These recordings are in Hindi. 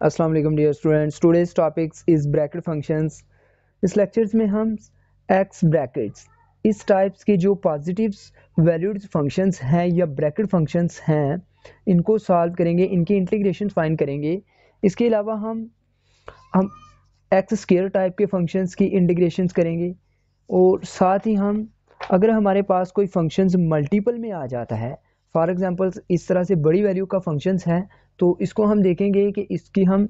अस्सलाम वालेकुम dear students, today's topics is bracket functions. इस लेक्चर्स में हम एक्स ब्रैकेट्स, इस टाइप्स के जो पॉजिटिव वैल्यूड फंक्शंस हैं या ब्रैकेट फंक्शंस हैं, इनको सॉल्व करेंगे, इनके इंटीग्रेशन फाइंड करेंगे। इसके अलावा हम एक्स स्क्वायर टाइप के फंक्शंस की इंटीग्रेशंस करेंगे और साथ ही हम अगर हमारे पास कोई फंक्शंस मल्टीपल में आ जाता है, फॉर एग्जांपल इस तरह से बड़ी वैल्यू का फंक्शंस है, तो इसको हम देखेंगे कि इसकी हम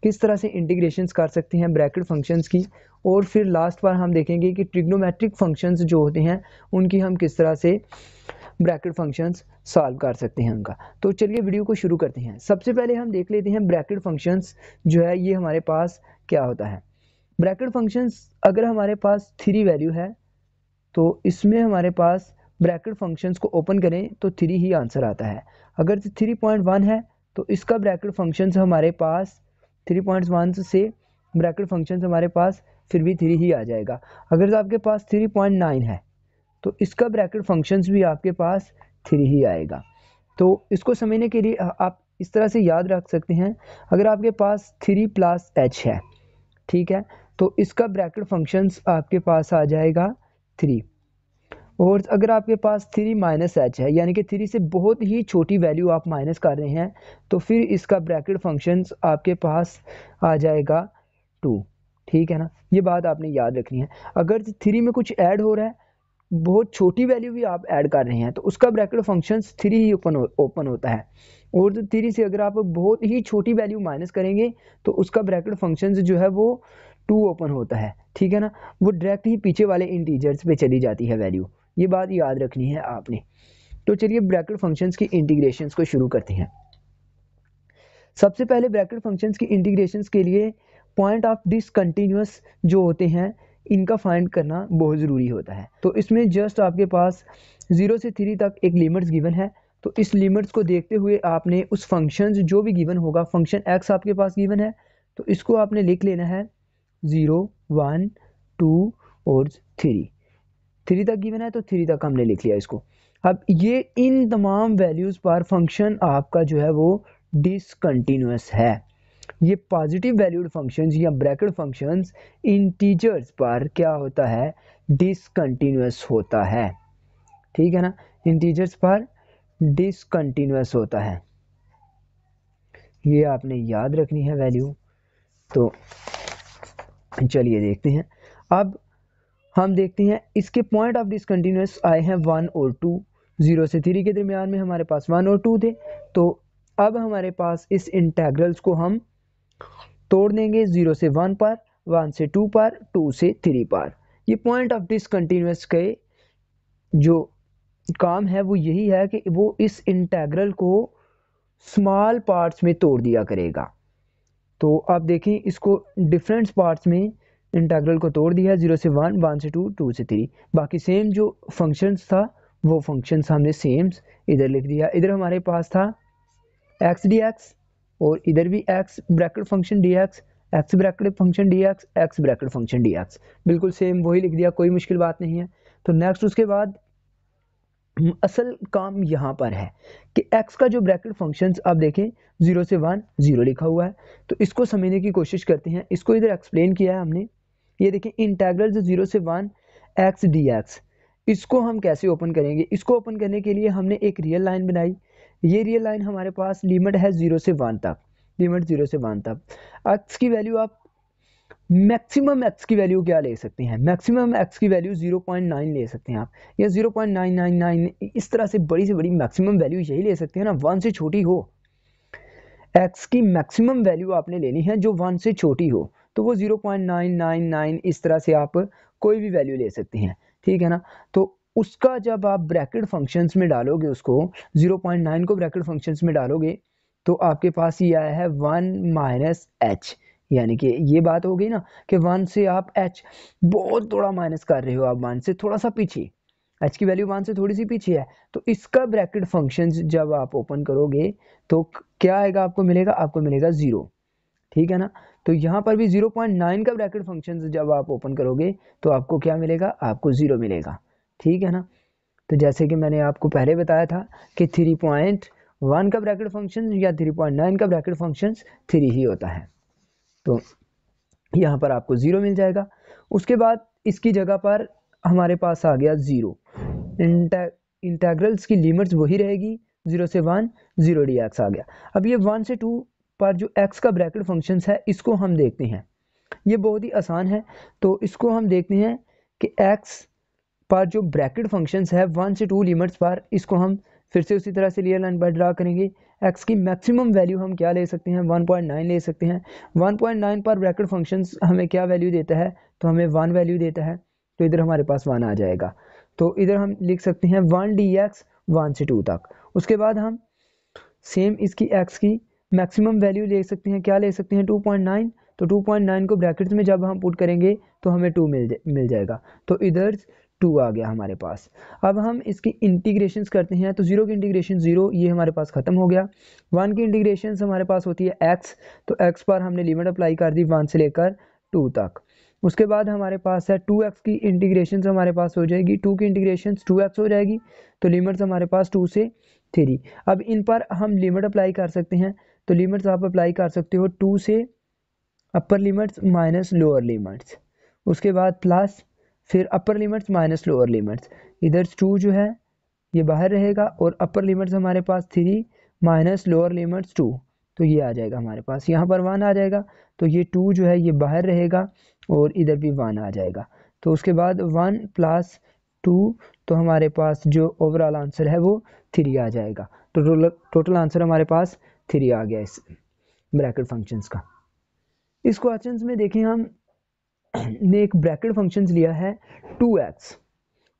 किस तरह से इंटीग्रेशंस कर सकते हैं ब्रैकेट फंक्शंस की। और फिर लास्ट बार हम देखेंगे कि ट्रिग्नोमेट्रिक फंक्शंस जो होते हैं उनकी हम किस तरह से ब्रैकेट फंक्शंस सॉल्व कर सकते हैं उनका। तो चलिए वीडियो को शुरू करते हैं। सबसे पहले हम देख लेते हैं ब्रैकेट फंक्शंस जो है ये हमारे पास क्या होता है। ब्रैकेट फंक्शंस अगर हमारे पास 3 वैल्यू है तो इसमें हमारे पास ब्रैकेट फंक्शंस को ओपन करें तो 3 ही आंसर आता है। अगर 3.1 है तो इसका ब्रैकेट फंक्शंस हमारे पास 3.1 से ब्रैकेट फंक्शंस हमारे पास फिर भी 3 ही आ जाएगा। अगर आपके पास 3.9 है तो इसका ब्रैकेट फंक्शंस भी आपके पास 3 ही आएगा। तो इसको समझने के लिए आप इस तरह से याद रख सकते हैं, अगर आपके पास 3 प्लस h है, ठीक है, तो इसका ब्रैकेट फंक्शंस आपके पास आ जाएगा 3। और अगर आपके पास 3 माइनस एच है, यानी कि 3 से बहुत ही छोटी वैल्यू आप माइनस कर रहे हैं, तो फिर इसका ब्रैकेट फंक्शंस आपके पास आ जाएगा 2। ठीक है ना, ये बात आपने याद रखनी है। अगर 3 में कुछ ऐड हो रहा है, बहुत छोटी वैल्यू भी आप ऐड कर रहे हैं, तो उसका ब्रैकेट फंक्शंस 3 ही ओपन होता है। और 3 से अगर आप बहुत ही छोटी वैल्यू माइनस करेंगे तो उसका ब्रैकेट फंक्शंस जो है वो 2 ओपन होता है। ठीक है ना, वो डायरेक्ट ही पीछे वाले इंटीजर्स पे चली जाती है वैल्यू। ये बात याद रखनी है आपने। तो चलिए ब्रैकेट फंक्शंस की इंटीग्रेशंस को शुरू करते हैं। सबसे पहले ब्रैकेट फंक्शंस की इंटीग्रेशंस के लिए पॉइंट ऑफ डिसकंटिन्यूअस जो होते हैं इनका फाइंड करना बहुत ज़रूरी होता है। तो इसमें जस्ट आपके पास 0 से 3 तक एक लिमिट्स गिवन है, तो इस लिमिट्स को देखते हुए आपने उस फंक्शंस जो भी गिवन होगा, फंक्शन एक्स आपके पास गिवन है तो इसको आपने लिख लेना है 0, 1, 2 और 3 तक गिवन है तो 3 तक हमने लिख लिया इसको। अब ये इन तमाम वैल्यूज़ पर फंक्शन आपका जो है वो डिसकंटिन्यूअस है। ये पॉजिटिव वैल्यूड फंक्शंस या ब्रैकेट फंक्शंस इंटीजर्स पर क्या होता है, डिसकंटिन्यूअस होता है। ठीक है ना, इंटीजर्स पर डिसकंटिन्यूअस होता है, ये आपने याद रखनी है वैल्यू। तो चलिए देखते हैं। अब हम देखते हैं इसके पॉइंट ऑफ डिसकंटिन्यूअस आए हैं 1 और 2। 0 से 3 के दरमियान में हमारे पास 1 और 2 थे। तो अब हमारे पास इस इंटेग्रल्स को हम तोड़ देंगे 0 से 1 पर, 1 से 2 पर, 2 से 3 पर। ये पॉइंट ऑफ डिसकंटिन्यूअस के जो काम है वो यही है कि वो इस इंटेग्रल को स्मॉल पार्ट्स में तोड़ दिया करेगा। तो आप देखें इसको डिफरेंट पार्ट्स में इंटीग्रल को तोड़ दिया, 0 से 1, 1 से 2, 2 से 3। बाकी सेम जो फंक्शंस था वो फंक्शंस हमने सेम इधर लिख दिया। इधर हमारे पास था एक्स डी एक्स और इधर भी x bracket function D x, x bracket function D x, x bracket function D x, बिल्कुल सेम वही लिख दिया, कोई मुश्किल बात नहीं है। तो नेक्स्ट उसके बाद असल काम यहाँ पर है कि x का जो ब्रैकेट फंक्शंस आप देखें 0 से 1, 0 लिखा हुआ है। तो इसको समझने की कोशिश करते हैं। इसको इधर एक्सप्लेन किया है हमने। ये देखें इंटीग्रल 0 से 1 x dx, इसको हम कैसे ओपन करेंगे। इसको ओपन करने के लिए हमने एक रियल लाइन बनाई। ये रियल लाइन हमारे पास लिमिट है 0 से 1 तक, लिमिट 0 से 1 तक। x की वैल्यू आप मैक्सिमम x की वैल्यू क्या ले सकते हैं, मैक्सिमम x की वैल्यू 0.9 ले सकते हैं आप, या 0.999, इस तरह से बड़ी मैक्सिमम वैल्यू यही ले सकते हैं ना, 1 से छोटी हो। x की मैक्सिमम वैल्यू आपने लेनी है जो 1 से छोटी हो, तो वो 0.999 इस तरह से आप कोई भी वैल्यू ले सकते हैं। ठीक है ना, तो उसका जब आप ब्रैकेट फंक्शंस में डालोगे, उसको 0.9 को ब्रैकेट फंक्शंस में डालोगे तो आपके पास ये आया है 1 माइनस एच। यानी कि ये बात हो गई ना कि 1 से आप h बहुत थोड़ा माइनस कर रहे हो, आप 1 से थोड़ा सा पीछे, h की वैल्यू 1 से थोड़ी सी पीछे है। तो इसका ब्रैकेट फंक्शंस जब आप ओपन करोगे तो क्या आएगा, आपको मिलेगा 0। ठीक है ना, तो यहाँ पर भी 0.9 का ब्रैकेट फंक्शंस जब आप ओपन करोगे तो आपको क्या मिलेगा, आपको 0 मिलेगा। ठीक है ना, तो जैसे कि मैंने आपको पहले बताया था कि 1 का ब्रैकेट फंक्शन या 3.9 का ब्रैकेट फंक्शन 3 ही होता है। तो यहाँ पर आपको 0 मिल जाएगा। उसके बाद इसकी जगह पर हमारे पास आ गया 0। इंटेग्रल्स की लिमिट्स वही रहेगी, 0 से 1 0 dx आ गया। अब ये 1 से 2 पर जो x का ब्रैकेट फंक्शन है इसको हम देखते हैं। ये बहुत ही आसान है, तो इसको हम देखते हैं कि x पर जो ब्रैकेट फंक्शंस है 1 से 2 लिमिट्स पर, इसको हम फिर से उसी तरह से रियल लाइन पर ड्रा करेंगे। x की मैक्सिमम वैल्यू हम क्या ले सकते हैं, 1.9 ले सकते हैं। 1.9 पर ब्रैकेट फंक्शंस हमें क्या वैल्यू देता है, तो हमें 1 वैल्यू देता है, तो इधर हमारे पास 1 आ जाएगा। तो इधर हम लिख सकते हैं 1 dx 1 से 2 तक। उसके बाद हम सेम इसकी x की मैक्सिमम वैल्यू ले सकते हैं, क्या ले सकते हैं, 2.9। तो 2.9 को ब्रैकेट्स में जब हम पुट करेंगे तो हमें 2 मिल जाएगा। तो इधर 2 आ गया हमारे पास। अब हम इसकी इंटीग्रेशंस करते हैं, तो 0 की इंटीग्रेशन 0, ये हमारे पास ख़त्म हो गया। 1 की इंटीग्रेशंस हमारे पास होती है x, तो x पर हमने लिमिट अप्लाई कर दी 1 से लेकर 2 तक। उसके बाद हमारे पास है 2x की इंटीग्रेशंस हमारे पास हो जाएगी, 2 की इंटीग्रेशंस 2x हो जाएगी, तो लिमिट्स हमारे पास 2 से 3। अब इन पर हम लिमिट अप्लाई कर सकते हैं, तो लिमिट्स आप अप्लाई कर सकते हो 2 से अपर लिमिट्स माइनस लोअर लिमिट्स, उसके बाद प्लस फिर अपर लिमिट्स माइनस लोअर लिमिट्स। इधर 2 जो है ये बाहर रहेगा और अपर लिमिट्स हमारे पास 3 माइनस लोअर लिमिट्स 2, तो ये आ जाएगा हमारे पास। यहाँ पर 1 आ जाएगा, तो ये 2 जो है ये बाहर रहेगा और इधर भी 1 आ जाएगा। तो उसके बाद 1 प्लस 2, तो हमारे पास जो ओवरऑल आंसर है वो 3 आ जाएगा। तो टोटल आंसर हमारे पास 3 आ गया इस ब्रैकेट फंक्शंस का। इस क्वेश्चंस में देखें हम ने एक ब्रैकेट फंक्शंस लिया है 2x।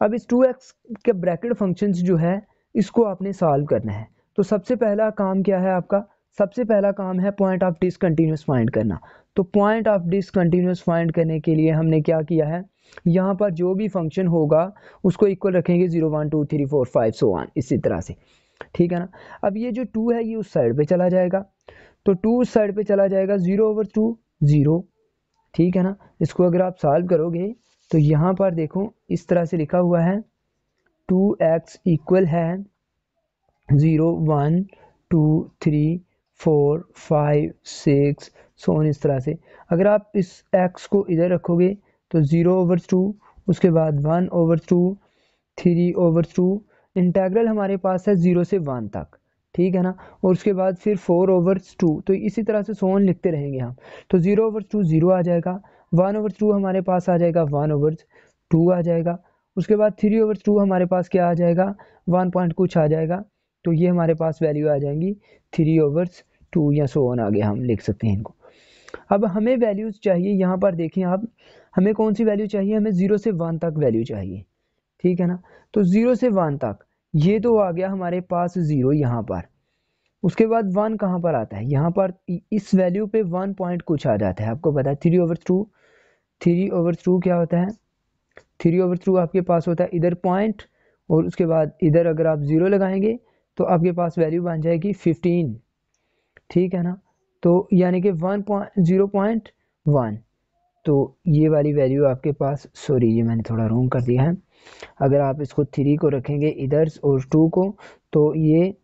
अब इस 2x के ब्रैकेट फंक्शंस जो है इसको आपने सॉल्व करना है। तो सबसे पहला काम क्या है आपका, सबसे पहला काम है पॉइंट ऑफ डिसकंटिन्यूअस फाइंड करना। तो पॉइंट ऑफ डिसकंटिन्यूअस फाइंड करने के लिए हमने क्या किया है, यहाँ पर जो भी फंक्शन होगा उसको इक्वल रखेंगे 0 1 2 3 4 5 सो ऑन, इसी तरह से, ठीक है ना। अब ये जो 2 है ये उस साइड पे चला जाएगा, तो 2 उस साइड पे चला जाएगा, 0/2 0, ठीक है ना। इसको अगर आप सॉल्व करोगे तो यहाँ पर देखो इस तरह से लिखा हुआ है 2x इक्वल है 0 1 2 3 4 5 6 सो ऑन, इस तरह से। अगर आप इस x को इधर रखोगे तो 0/2, उसके बाद 1/2 3/2, इंटेग्रल हमारे पास है 0 से 1 तक, ठीक है ना। और उसके बाद फिर 4/2, तो इसी तरह से सोन लिखते रहेंगे हम। तो 0/2 0 आ जाएगा, 1/2 हमारे पास आ जाएगा 1/2 आ जाएगा। उसके बाद 3/2 हमारे पास क्या आ जाएगा, 1 पॉइंट कुछ आ जाएगा, तो ये हमारे पास वैल्यू आ जाएंगी 3/2 या सो ऑन आगे हम लिख सकते हैं इनको। अब हमें वैल्यूज चाहिए, यहाँ पर देखें आप, हमें कौन सी वैल्यू चाहिए, हमें 0 से 1 तक वैल्यू चाहिए, ठीक है ना। तो 0 से 1 तक ये तो आ गया हमारे पास 0 यहाँ पर। उसके बाद 1 कहाँ पर आता है, यहाँ पर इस वैल्यू पे 1 पॉइंट कुछ आ जाता है, आपको पता है 3/2 क्या होता है, 3/2 आपके पास होता है इधर पॉइंट, और उसके बाद इधर अगर आप 0 लगाएंगे तो आपके पास वैल्यू बन जाएगी 15, ठीक है ना। तो यानी कि 0.1, तो ये वाली वैल्यू आपके पास, सॉरी ये मैंने थोड़ा रॉन्ग कर दिया है। अगर आप इसको 3 को रखेंगे इधर और 2 को, तो ये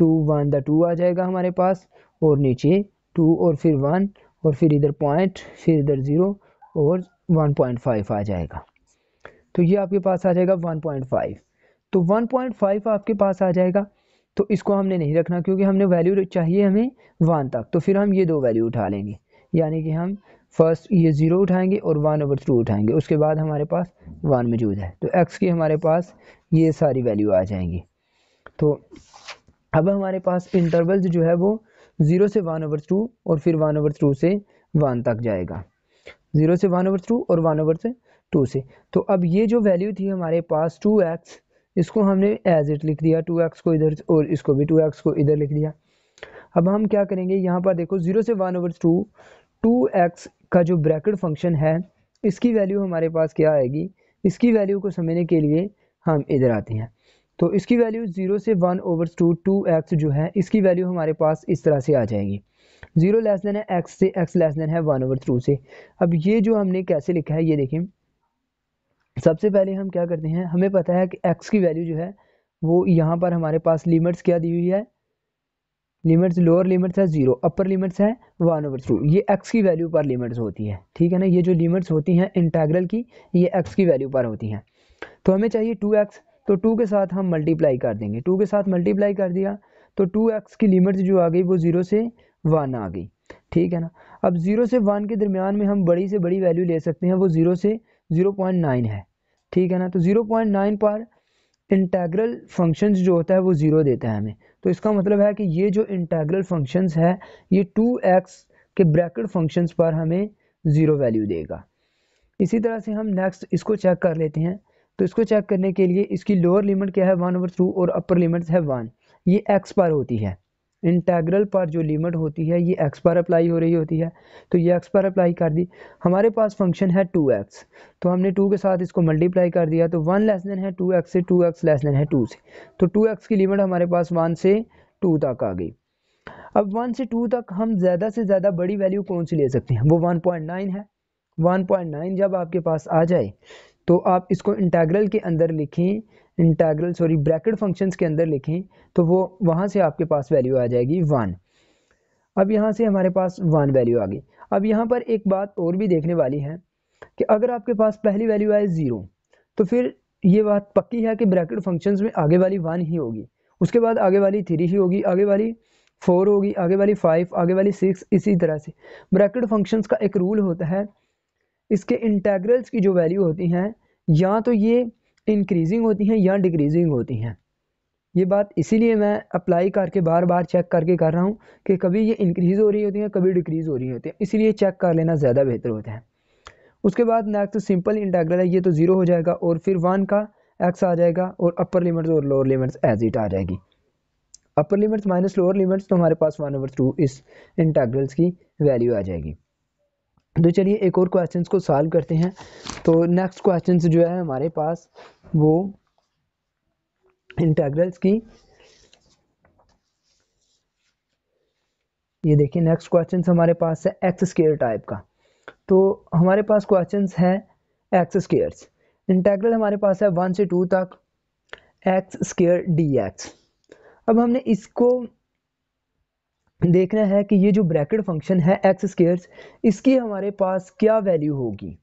2 1 2 आ जाएगा हमारे पास, और नीचे 2 और फिर 1 और फिर इधर पॉइंट, फिर इधर 0 और 1.5 आ जाएगा। तो ये आपके पास आ जाएगा 1.5। तो 1.5 आपके पास आ जाएगा, तो इसको हमने नहीं रखना क्योंकि हमने वैल्यू चाहिए हमें 1 तक। तो फिर हम ये दो वैल्यू उठा लेंगे, यानी कि हम फर्स्ट ये 0 उठाएंगे और 1/2 उठाएंगे, उसके बाद हमारे पास 1 मौजूद है, तो x की हमारे पास ये सारी वैल्यू आ जाएंगी। तो अब हमारे पास इंटरवल्स जो है वो 0 से 1/2 और फिर 1/2 से 1 तक जाएगा, 0 से 1/2 और 1/2 से। तो अब ये जो वैल्यू थी हमारे पास 2x, इसको हमने एज इट लिख दिया, 2x को इधर और इसको भी 2x को इधर लिख दिया। अब हम क्या करेंगे, यहाँ पर देखो 0 से 1/2 2x का जो ब्रैकेट फंक्शन है इसकी वैल्यू हमारे पास क्या आएगी, इसकी वैल्यू को समझने के लिए हम इधर आते हैं। तो इसकी वैल्यू 0 से 1/2 2x जो है इसकी वैल्यू हमारे पास इस तरह से आ जाएगी, 0 लेस देन है x से, x लेस देन है 1/2 से। अब ये जो हमने कैसे लिखा है ये देखें, सबसे पहले हम क्या करते हैं, हमें पता है कि x की वैल्यू जो है वो यहाँ पर हमारे पास लिमिट्स क्या दी हुई है, लिमिट्स, लोअर लिमिट्स है 0, अपर लिमिट्स है 1/2, ये x की वैल्यू पर लिमिट्स होती है, ठीक है ना। ये जो लिमिट्स होती हैं इंटीग्रल की, ये x की वैल्यू पर होती हैं। तो हमें चाहिए 2x, तो 2 के साथ हम मल्टीप्लाई कर देंगे, 2 के साथ मल्टीप्लाई कर दिया तो 2x की लिमिट्स जो आ गई वो 0 से 1 आ गई, ठीक है ना। अब 0 से 1 के दरमियान में हम बड़ी से बड़ी वैल्यू ले सकते हैं, वो 0 से 0.9 है, ठीक है ना। तो 0.9 पर इंटीग्रल फंक्शंस जो होता है वो 0 देता है हमें। तो इसका मतलब है कि ये जो इंटीग्रल फंक्शंस है ये 2x के ब्रैकेट फंक्शंस पर हमें 0 वैल्यू देगा। इसी तरह से हम नेक्स्ट इसको चेक कर लेते हैं। तो इसको चेक करने के लिए इसकी लोअर लिमिट क्या है 1/2 और अपर लिमिट है 1, ये x पर होती है। इंटीग्रल पर जो लिमिट होती है ये x पर अप्लाई हो रही होती है, तो ये x पर अप्लाई कर दी। हमारे पास फंक्शन है 2x, तो हमने 2 के साथ इसको मल्टीप्लाई कर दिया, तो 1 लेस देन है 2x से, 2x लेस देन है 2 से, तो 2x की लिमिट हमारे पास 1 से 2 तक आ गई। अब 1 से 2 तक हम ज़्यादा से ज़्यादा बड़ी वैल्यू कौन सी ले सकते हैं, वो 1.9 है। 1.9 जब आपके पास आ जाए तो आप इसको इंटीग्रल के अंदर लिखें, ब्रैकेट फंक्शंस के अंदर लिखें, तो वो वहाँ से आपके पास वैल्यू आ जाएगी 1। अब यहाँ से हमारे पास 1 वैल्यू आ गई। अब यहाँ पर एक बात और भी देखने वाली है कि अगर आपके पास पहली वैल्यू आए 0, तो फिर ये बात पक्की है कि ब्रैकेट फंक्शंस में आगे वाली 1 ही होगी, उसके बाद आगे वाली 3 ही होगी, आगे वाली 4 होगी, आगे वाली 5, आगे वाली 6, इसी तरह से। ब्रैकेट फंक्शंस का एक रूल होता है, इसके इंटीग्रल्स की जो वैल्यू होती हैं या तो ये इंक्रीजिंग होती हैं या डिक्रीजिंग होती हैं। ये बात इसीलिए मैं अप्लाई करके बार बार चेक करके कर रहा हूँ कि कभी ये इंक्रीज़ हो रही होती हैं, कभी डिक्रीज़ हो रही होती हैं, इसीलिए चेक कर लेना ज़्यादा बेहतर होता है। उसके बाद नेक्स्ट सिंपल इंटीग्रल है, ये तो 0 हो जाएगा और फिर 1 का x आ जाएगा और अपर लिमिट्स और लोअर लिमिट्स एज इट आ जाएगी। अपर लिमिट्स माइनस लोअर लिमिट्स, तो हमारे पास 1/2 इस इंटीग्रल्स की वैल्यू आ जाएगी। तो चलिए एक और क्वेश्चंस को सॉल्व करते हैं। तो नेक्स्ट क्वेश्चंस जो है हमारे पास वो इंटीग्रल्स की, ये देखिए नेक्स्ट क्वेश्चंस हमारे पास है एक्स स्क्वायर टाइप का। तो हमारे पास क्वेश्चंस है एक्स स्क्वायर्स। इंटीग्रल हमारे पास है 1 से 2 तक एक्स स्क्वायर dx। अब हमने इसको देखना है कि ये जो ब्रैकेट फंक्शन है एक्स स्क्वायर्स, इसकी हमारे पास क्या वैल्यू होगी।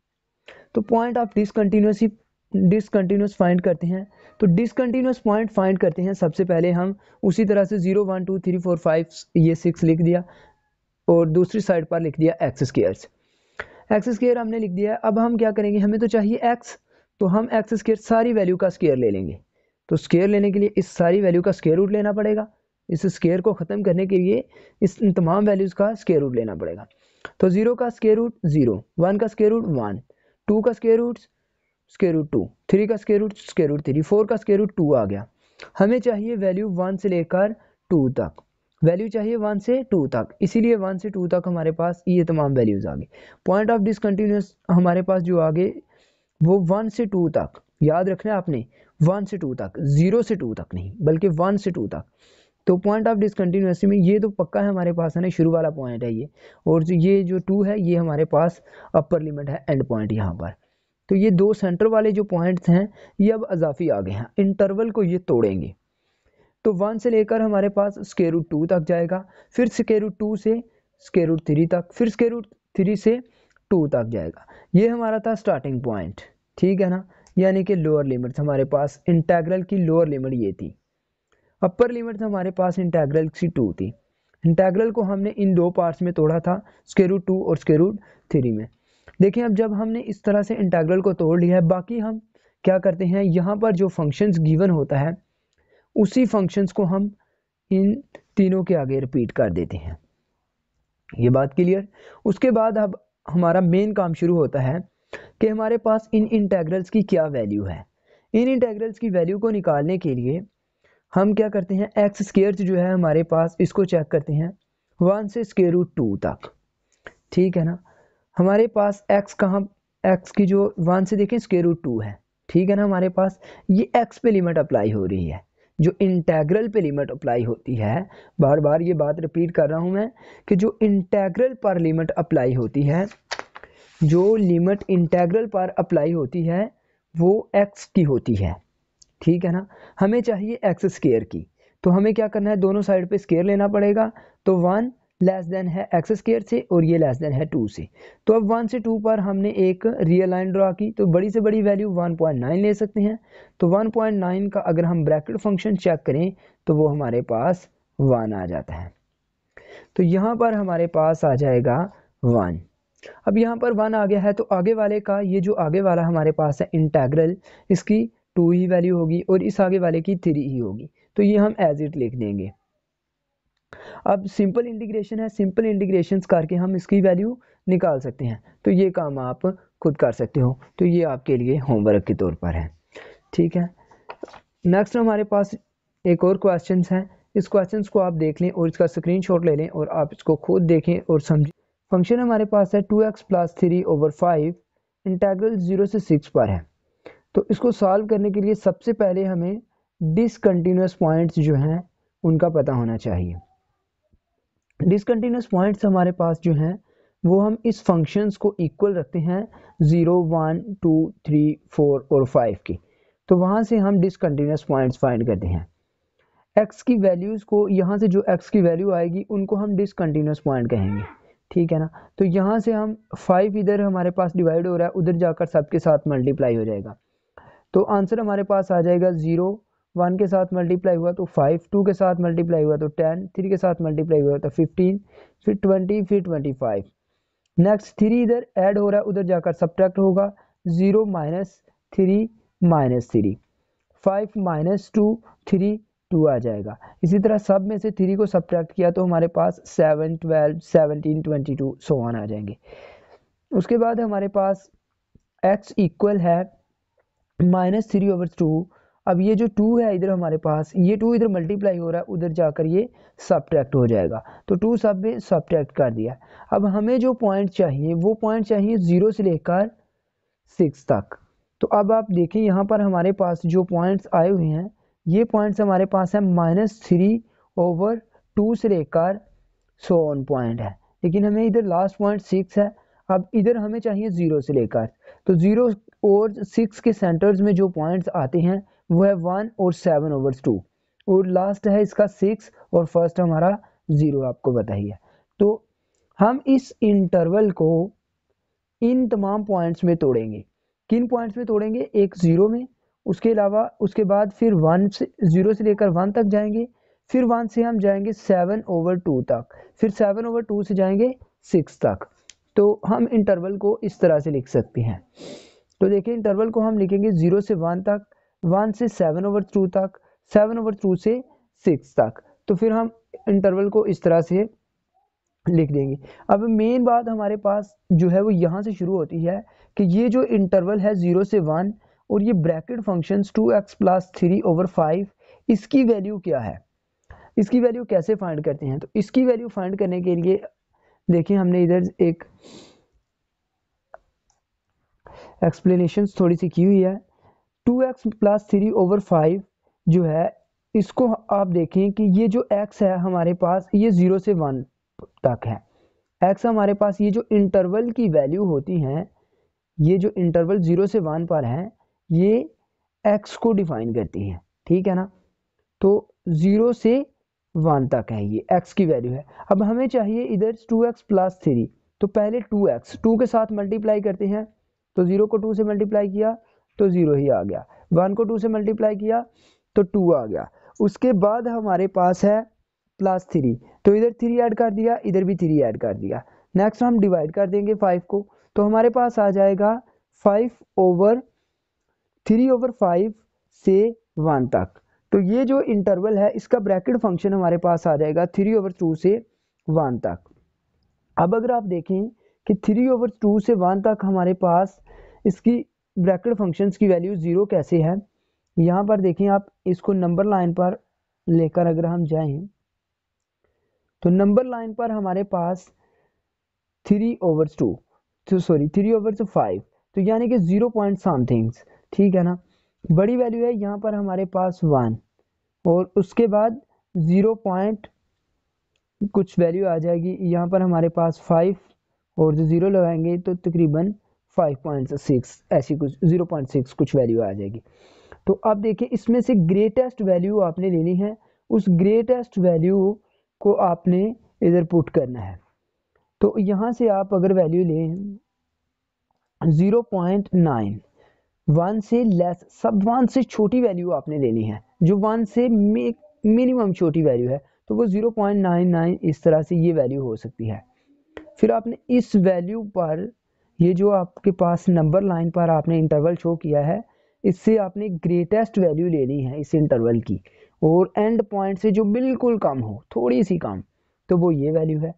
तो पॉइंट ऑफ डिसकंटिन्यूस फाइंड करते हैं। तो डिसकंटिन्यूस पॉइंट फाइंड करते हैं, सबसे पहले हम उसी तरह से 0 1 2 3 4 5 ये 6 लिख दिया और दूसरी साइड पर लिख दिया एक्स स्क्वायर्स। एक्स स्क्वायर हमने लिख दिया। अब हम क्या करेंगे, हमें तो चाहिए एक्स, तो हम एक्स स्क्वायर सारी वैल्यू का स्क्वायर ले लेंगे। तो स्क्वायर लेने के लिए इस सारी वैल्यू का स्क्वायर रूट लेना पड़ेगा। इस स्क्वायर को ख़त्म करने के लिए इस तमाम वैल्यूज़ का स्क्वायर रूट लेना पड़ेगा। तो 0 का स्क्वायर रूट 0, 1 का स्क्वायर रूट 1, 2 का स्क्वायर रूट 2, 3 का स्क्वायर रूट 3, 4 का स्क्वायर रूट 2 आ गया। हमें चाहिए वैल्यू 1 से लेकर 2 तक, वैल्यू चाहिए 1 से 2 तक, इसीलिए 1 से 2 तक हमारे पास ये तमाम वैल्यूज़ आ गई। पॉइंट ऑफ डिसकंटिन्यूस हमारे पास जो आगे वो 1 से 2 तक, याद रखना आपने 1 से 2 तक, 0 से 2 तक नहीं बल्कि 1 से 2 तक। तो पॉइंट ऑफ डिसकंटिन्यूसी में ये तो पक्का है हमारे पास है ना, शुरू वाला पॉइंट है ये, और जो ये जो 2 है ये हमारे पास अपर लिमिट है, एंड पॉइंट यहाँ पर। तो ये दो सेंटर वाले जो पॉइंट्स हैं ये अब अजाफी आ गए हैं, इंटरवल को ये तोड़ेंगे। तो 1 से लेकर हमारे पास स्क्वायर रूट 2 तक जाएगा, फिर स्क्वायर रूट 2 से स्क्वायर रूट 3 तक, फिर स्क्वायर रूट 3 से 2 तक जाएगा। ये हमारा था स्टार्टिंग पॉइंट, ठीक है ना। यानी कि लोअर लिमिट्स हमारे पास इंटीग्रल की लोअर लिमिट ये थी। अपर लिमिट हमारे पास इंटीग्रल की 2 थी। इंटीग्रल को हमने इन दो पार्ट्स में तोड़ा था, स्क्वायर रूट 2 और स्क्वायर रूट 3 में। देखिए अब जब हमने इस तरह से इंटीग्रल को तोड़ लिया है, बाकी हम क्या करते हैं, यहाँ पर जो फंक्शंस गिवन होता है उसी फंक्शंस को हम इन तीनों के आगे रिपीट कर देते हैं। ये बात क्लियर। उसके बाद अब हमारा मेन काम शुरू होता है कि हमारे पास इन इंटीग्रल्स की क्या वैल्यू है। इन इंटीग्रल्स की वैल्यू को निकालने के लिए हम क्या करते हैं, एक्स स्क्वायर्स जो है हमारे पास इसको चेक करते हैं 1 से स्क्वायर रूट 2 तक, ठीक है ना। हमारे पास x कहाँ, x की जो 1 से देखें स्क्वायर रूट 2 है, ठीक है ना। हमारे पास ये x पे लिमिट अप्लाई हो रही है, जो इंटीग्रल पे लिमिट अप्लाई होती है। बार बार ये बात रिपीट कर रहा हूँ मैं कि जो इंटीग्रल पर लिमिट अप्लाई होती है, जो लिमिट इंटीग्रल पर अप्लाई होती है वो x की होती है, ठीक है ना। हमें चाहिए एक्स स्क्वायर की, तो हमें क्या करना है, दोनों साइड पे स्केयर लेना पड़ेगा। तो 1 लेस देन है एक्स स्केयर से और ये लेस देन है 2 से। तो अब 1 से 2 पर हमने एक रियल लाइन ड्रा की, तो बड़ी से बड़ी वैल्यू 1.9 ले सकते हैं। तो 1.9 का अगर हम ब्रैकेट फंक्शन चेक करें तो वो हमारे पास 1 आ जाता है। तो यहाँ पर हमारे पास आ जाएगा 1। अब यहाँ पर 1 आ गया है, तो आगे वाले का, ये जो आगे वाला हमारे पास है इंटेग्रल, इसकी 2 ही वैल्यू होगी और इस आगे वाले की 3 ही होगी। तो ये हम एज इट लिख देंगे। अब सिंपल इंटीग्रेशन है, सिंपल इंटीग्रेशंस करके हम इसकी वैल्यू निकाल सकते हैं। तो ये काम आप खुद कर सकते हो, तो ये आपके लिए होमवर्क के तौर पर है, ठीक है। नेक्स्ट हमारे पास एक और क्वेश्चन है। इस क्वेश्चन को आप देख लें और इसका स्क्रीनशॉट ले लें और आप इसको खुद देखें और समझें। फंक्शन हमारे पास है 2x + 3/5 इंटेग्रल 0 से 6 पर है। तो इसको सॉल्व करने के लिए सबसे पहले हमें डिसकंटिन्यूअस पॉइंट्स जो हैं उनका पता होना चाहिए। डिसकंटिन्यूअस पॉइंट्स हमारे पास जो हैं वो हम इस फंक्शंस को इक्वल रखते हैं 0, 1, 2, 3, 4 और 5 की। तो वहाँ से हम डिसकंटिन्यूअस पॉइंट्स फाइंड करते हैं। x की वैल्यूज़ को, यहाँ से जो x की वैल्यू आएगी उनको हम डिसकंटिन्यूअस पॉइंट कहेंगे, ठीक है ना। तो यहाँ से हम 5 इधर हमारे पास डिवाइड हो रहा है, उधर जाकर सबके साथ मल्टीप्लाई हो जाएगा। तो आंसर हमारे पास आ जाएगा 0, 1 के साथ मल्टीप्लाई हुआ तो 5, 2 के साथ मल्टीप्लाई हुआ तो 10, 3 के साथ मल्टीप्लाई हुआ तो 15, फिर 20, फिर 25। नेक्स्ट 3 इधर ऐड हो रहा है, उधर जाकर सब्ट्रैक्ट होगा। 0 - 3 - 3, 5 - 2, 3, 2 आ जाएगा। इसी तरह सब में से 3 को सब्ट्रैक्ट किया तो हमारे पास 7, 12, 17, 22 सो ऑन आ जाएंगे। उसके बाद हमारे पास x इक्वल है -3/2। अब ये जो 2 है इधर हमारे पास, ये 2 इधर मल्टीप्लाई हो रहा है, उधर जाकर ये सब्ट्रैक्ट हो जाएगा। तो 2 सब में सब्ट्रैक्ट कर दिया। अब हमें जो पॉइंट चाहिए वो पॉइंट चाहिए 0 से लेकर 6 तक। तो अब आप देखें यहाँ पर हमारे पास जो पॉइंट्स आए हुए हैं, ये पॉइंट्स हमारे पास है -3/2 से लेकर सो ऑन पॉइंट है, लेकिन हमें इधर लास्ट पॉइंट 6 है। अब इधर हमें चाहिए 0 से लेकर, तो 0 और 6 के सेंटर्स में जो पॉइंट्स आते हैं वो है 1 और 7/2 और लास्ट है इसका 6 और फर्स्ट हमारा 0, आपको बताइए। तो हम इस इंटरवल को इन तमाम पॉइंट्स में तोड़ेंगे। किन पॉइंट्स में तोड़ेंगे? एक 0 में, उसके अलावा उसके बाद फिर 1 से 0 से लेकर 1 तक जाएंगे, फिर 1 से हम जाएंगे 7/2 तक, फिर 7/2 से जाएंगे 6 तक। तो हम इंटरवल को इस तरह से लिख सकते हैं। तो देखिए इंटरवल को हम लिखेंगे 0 से 1 तक, 1 से 7/2 तक, 7/2 से 6 तक। तो फिर हम इंटरवल को इस तरह से लिख देंगे। अब मेन बात हमारे पास जो है वो यहाँ से शुरू होती है कि ये जो इंटरवल है 0 से 1 और ये ब्रैकेट फंक्शंस 2x + 3/5, इसकी वैल्यू क्या है, इसकी वैल्यू कैसे फाइंड करते हैं? तो इसकी वैल्यू फाइंड करने के लिए देखिए हमने इधर एक एक्सप्लेनेशन थोड़ी सी की हुई है। 2x + 3/5 जो है, इसको आप देखें कि ये जो x है हमारे पास, ये 0 से 1 तक है। x हमारे पास, ये जो इंटरवल की वैल्यू होती हैं, ये जो इंटरवल 0 से 1 पर है, ये x को डिफाइन करती है, ठीक है ना। तो 0 से 1 तक है, ये x की वैल्यू है। अब हमें चाहिए इधर 2x + 3, तो पहले 2x 2 के साथ मल्टीप्लाई करते हैं। तो 0 को 2 से मल्टीप्लाई किया तो 0 ही आ गया, 1 को 2 से मल्टीप्लाई किया तो 2 आ गया। उसके बाद हमारे पास है +3, तो इधर 3 ऐड कर दिया, इधर भी 3 ऐड कर दिया। नेक्स्ट हम डिवाइड कर देंगे 5 को, तो हमारे पास आ जाएगा 5/3/5 से 1 तक। तो ये जो इंटरवल है इसका ब्रैकेट फंक्शन हमारे पास आ जाएगा 3/2 से 1 तक। अब अगर आप देखें कि 3/2 से 1 तक हमारे पास इसकी ब्रैकेट फंक्शंस की वैल्यू 0 कैसे है, यहाँ पर देखें आप, इसको नंबर लाइन पर लेकर अगर हम जाएं तो नंबर लाइन पर हमारे पास 3/5, तो यानी कि 0 पॉइंट समथिंग्स, ठीक है ना। बड़ी वैल्यू है यहाँ पर हमारे पास 1 और उसके बाद 0 पॉइंट कुछ वैल्यू आ जाएगी यहाँ पर हमारे पास 5 और जो 0 लगाएंगे तो तकरीबन 5.6, ऐसी कुछ 0.6 कुछ वैल्यू आ जाएगी। तो अब देखिए इसमें से ग्रेटेस्ट वैल्यू आपने लेनी है उस ग्रेटेस्ट वैल्यू को आपने इधर पुट करना है। तो यहाँ से आप अगर वैल्यू लें 0.9, 1 से लेस, सब 1 से छोटी वैल्यू आपने लेनी है, जो 1 से मिनिमम छोटी वैल्यू है, तो वो 0.99 इस तरह से ये वैल्यू हो सकती है। फिर आपने इस वैल्यू पर, ये जो आपके पास नंबर लाइन पर आपने इंटरवल शो किया है, इससे आपने ग्रेटेस्ट वैल्यू लेनी है इस इंटरवल की, और एंड पॉइंट से जो बिल्कुल कम हो, थोड़ी सी कम, तो वो ये वैल्यू है।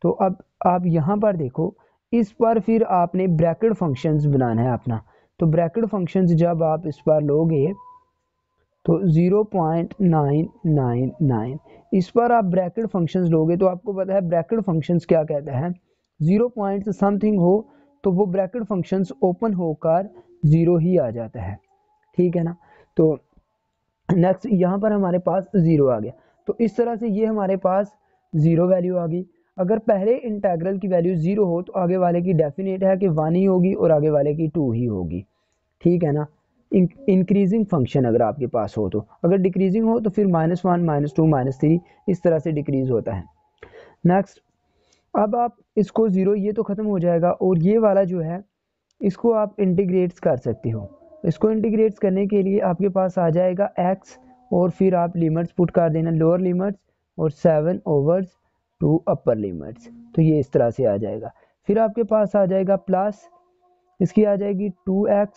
तो अब आप यहाँ पर देखो, इस पर फिर आपने ब्रैकेट फंक्शंस बनाना है अपना। तो ब्रैकेट फंक्शंस जब आप इस पर लोगे तो 0.999 इस पर आप ब्रैकेट फंक्शंस लोगे, तो आपको पता है ब्रैकेट फंक्शंस क्या कहते हैं, 0 पॉइंट समथिंग हो तो वो ब्रैकेट फंक्शंस ओपन होकर 0 ही आ जाता है, ठीक है ना। तो नेक्स्ट यहाँ पर हमारे पास 0 आ गया, तो इस तरह से ये हमारे पास 0 वैल्यू आ गई। अगर पहले इंटेग्रल की वैल्यू 0 हो तो आगे वाले की डेफिनेट है कि 1 ही होगी और आगे वाले की 2 ही होगी, ठीक है ना। इंक्रीजिंग फंक्शन अगर आपके पास हो तो, अगर डिक्रीजिंग हो तो फिर -1 -2 -3 इस तरह से डिक्रीज होता है। नेक्स्ट, अब आप इसको 0, ये तो ख़त्म हो जाएगा, और ये वाला जो है इसको आप इंटीग्रेट्स कर सकते हो। इसको इंटीग्रेट्स करने के लिए आपके पास आ जाएगा x, और फिर आप लिमिट्स पुट कर देना, लोअर लिमिट्स और 7/2 अपर लिमिट्स, तो ये इस तरह से आ जाएगा। फिर आपके पास आ जाएगा प्लस, इसकी आ जाएगी 2x,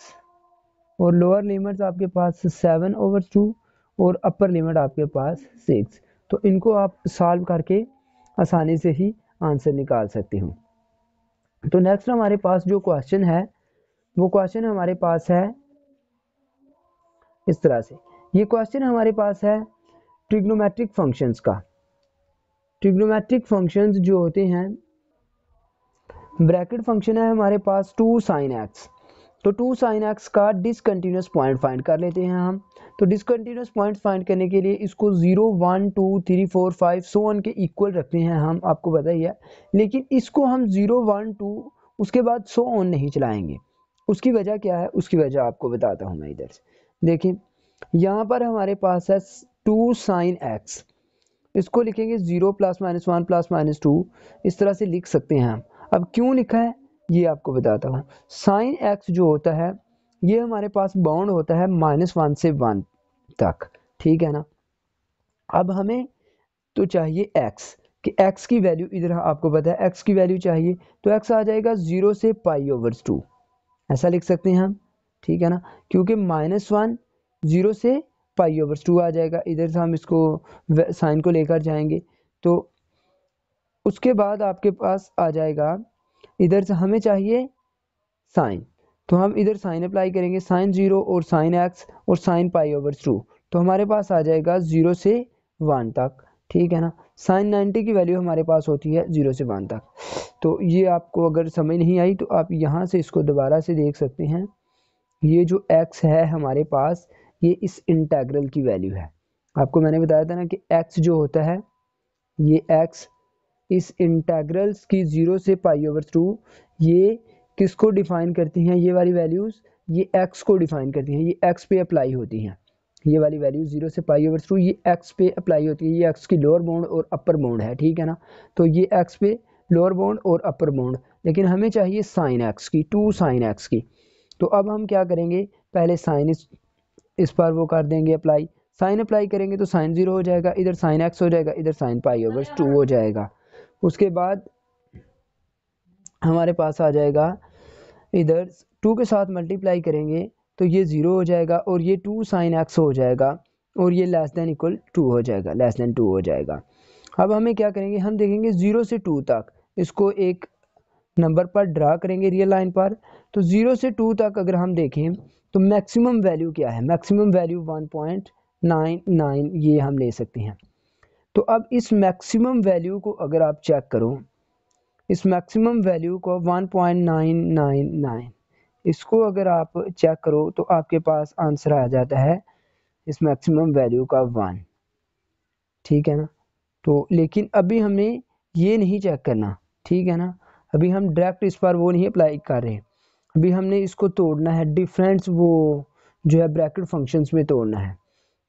और लोअर लिमिट्स आपके पास 7/2 और अपर लिमिट आपके पास 6। तो इनको आप सॉल्व करके आसानी से ही आंसर निकाल सकते हो। तो नेक्स्ट हमारे पास जो क्वेश्चन है, वो क्वेश्चन हमारे पास है इस तरह से। ये क्वेश्चन हमारे पास है ट्रिग्नोमेट्रिक फंक्शंस का। ट्रिग्नोमेट्रिक फंक्शंस जो होते हैं, ब्रैकेट फंक्शन है हमारे पास 2 sin x, तो 2 sin x का डिसकंटिन्यूस पॉइंट फाइंड कर लेते हैं हम। तो डिसकंटिन्यूस पॉइंट फाइंड करने के लिए इसको 0 1 2 3 4 5 सो ऑन के इक्वल रखते हैं हम, आपको पता ही है। लेकिन इसको हम 0 1 2 उसके बाद सो ऑन नहीं चलाएंगे। उसकी वजह क्या है, उसकी वजह आपको बताता हूँ मैं इधर से। देखिए यहाँ पर हमारे पास है 2 sin x, इसको लिखेंगे 0 +- 1 +- 2, इस तरह से लिख सकते हैं हम। अब क्यों लिखा है ये आपको बताता हूँ। साइन x जो होता है ये हमारे पास बाउंड होता है -1 से 1 तक, ठीक है ना। अब हमें तो चाहिए x, कि x की वैल्यू इधर आपको पता है x की वैल्यू चाहिए, तो x आ जाएगा 0 से π/2, ऐसा लिख सकते हैं हम, ठीक है ना। क्योंकि -1 0 से π/2 आ जाएगा, इधर से हम इसको साइन को लेकर जाएंगे। तो उसके बाद आपके पास आ जाएगा, इधर से हमें चाहिए साइन, तो हम इधर साइन अप्लाई करेंगे, साइन 0 और साइन x और साइन π/2, तो हमारे पास आ जाएगा 0 से 1 तक, ठीक है ना। साइन 90 की वैल्यू हमारे पास होती है 0 से 1 तक। तो ये आपको अगर समझ नहीं आई तो आप यहाँ से इसको दोबारा से देख सकते हैं। ये जो x है हमारे पास, ये इस इंटेग्रल की वैल्यू है। आपको मैंने बताया था ना कि x जो होता है, ये x इस इंटेग्रल्स की 0 से π/2 ये किसको डिफाइन करती हैं, ये वाली वैल्यूज ये x को डिफाइन करती हैं, ये x पे अप्लाई होती हैं। ये वाली वैल्यू 0 से π/2 ये x पे अप्लाई होती है, ये x की लोअर बाउंड और अपर बाउंड है, ठीक है ना। तो ये x पे लोअर बाउंड और अपर बाउंड, लेकिन हमें चाहिए साइन x की, 2 sin x की। तो अब हम क्या करेंगे, पहले साइन इस पर वो कर देंगे अप्लाई, साइन अप्लाई करेंगे तो साइन 0 हो जाएगा, इधर साइन x हो जाएगा, इधर साइन π/2 हो जाएगा। उसके बाद हमारे पास आ जाएगा, इधर 2 के साथ मल्टीप्लाई करेंगे तो ये 0 हो जाएगा, और ये 2 sin x हो जाएगा, और ये लेस देन इक्वल 2 हो जाएगा, लेस देन 2 हो जाएगा। अब हमें क्या करेंगे, हम देखेंगे 0 से 2 तक इसको एक नंबर पर ड्रा करेंगे रियल लाइन पर। तो 0 से 2 तक अगर हम देखें तो मैक्सिमम वैल्यू क्या है, मैक्सिमम वैल्यू 1.99 ये हम ले सकते हैं। तो अब इस मैक्सिमम वैल्यू को अगर आप चेक करो, इस मैक्सिमम वैल्यू को 1.999 इसको अगर आप चेक करो तो आपके पास आंसर आ जाता है इस मैक्सिमम वैल्यू का 1, ठीक है ना। तो लेकिन अभी हमें ये नहीं चेक करना, ठीक है ना। अभी हम डायरेक्ट इस पर वो नहीं अप्लाई कर रहे, अभी हमने इसको तोड़ना है, डिफरेंस वो जो है ब्रैकेट फंक्शंस में तोड़ना है।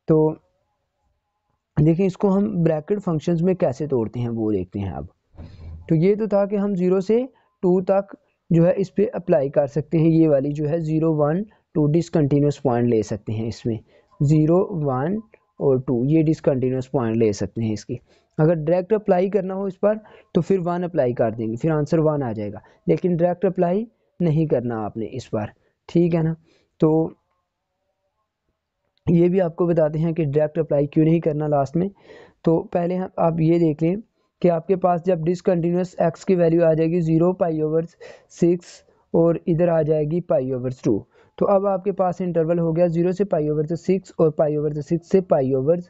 तो देखिए इसको हम ब्रैकेट फंक्शंस में कैसे तोड़ते हैं वो देखते हैं अब। तो ये तो था कि हम 0 से 2 तक जो है इस पे अप्लाई कर सकते हैं, ये वाली जो है 0 1 2 डिसकंटिन्यूस पॉइंट ले सकते हैं इसमें, 0 1 और 2 ये डिसकंटिन्यूस पॉइंट ले सकते हैं इसकी। अगर डायरेक्ट अप्लाई करना हो इस पर तो फिर 1 अप्लाई कर देंगे, फिर आंसर 1 आ जाएगा, लेकिन डायरेक्ट अप्लाई नहीं करना आपने इस पर, ठीक है ना। तो ये भी आपको बताते हैं कि डायरेक्ट अप्लाई क्यों नहीं करना लास्ट में। तो पहले हम आप ये देख लें कि आपके पास जब डिसकंटिन्यूस एक्स की वैल्यू आ जाएगी 0 पाई ओवर 6 और इधर आ जाएगी पाई ओवर 2, तो अब आपके पास इंटरवल हो गया 0 से पाई ओवर 6 और पाई ओवर 6 से पाई ओवर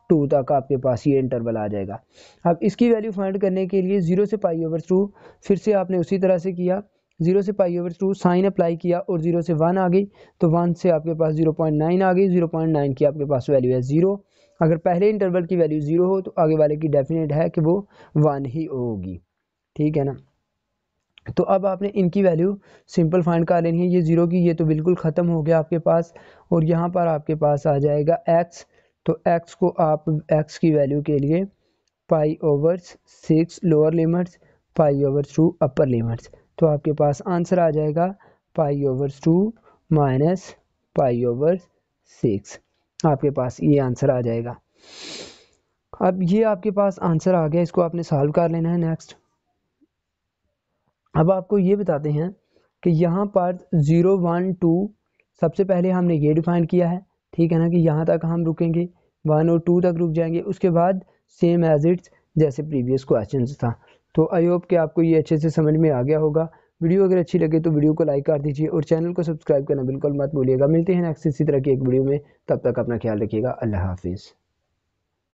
2 तक आपके पास ये इंटरवल आ जाएगा। अब इसकी वैल्यू फाइंड करने के लिए 0 से पाई ओवर 2 फिर से आपने उसी तरह से किया, 0 से पाई ओवर 2 साइन अप्लाई किया और 0 से 1 आ गई, तो 1 से आपके पास 0.9 आ गई, 0.9 की आपके पास वैल्यू है 0। अगर पहले इंटरवल की वैल्यू 0 हो तो आगे वाले की डेफिनेट है कि वो 1 ही होगी, ठीक है ना। तो अब आपने इनकी वैल्यू सिंपल फाइंड कर लेनी है, ये 0 की ये तो बिल्कुल ख़त्म हो गया आपके पास, और यहाँ पर आपके पास आ जाएगा x, तो x को आप x की वैल्यू के लिए pi over 6 lower limits pi over 2 अपर लिमिट्स, तो आपके पास आंसर आ जाएगा pi over 2 minus pi over 6, आपके पास ये आंसर आ जाएगा। अब ये आपके पास आंसर आ गया, इसको आपने सॉल्व कर लेना है। नेक्स्ट अब आपको ये बताते हैं कि यहाँ पर 0 1 2 सबसे पहले हमने ये डिफाइन किया है, ठीक है ना, कि यहाँ तक हम रुकेंगे, 1 और 2 तक रुक जाएंगे, उसके बाद सेम एज इट्स जैसे प्रीवियस क्वेश्चन था। तो आई होप कि आपको ये अच्छे से समझ में आ गया होगा। वीडियो अगर अच्छी लगे तो वीडियो को लाइक कर दीजिए और चैनल को सब्सक्राइब करना बिल्कुल मत भूलिएगा। मिलते हैं नेक्स्ट इसी तरह की एक वीडियो में, तब तक अपना ख्याल रखिएगा। अल्लाह हाफिज़।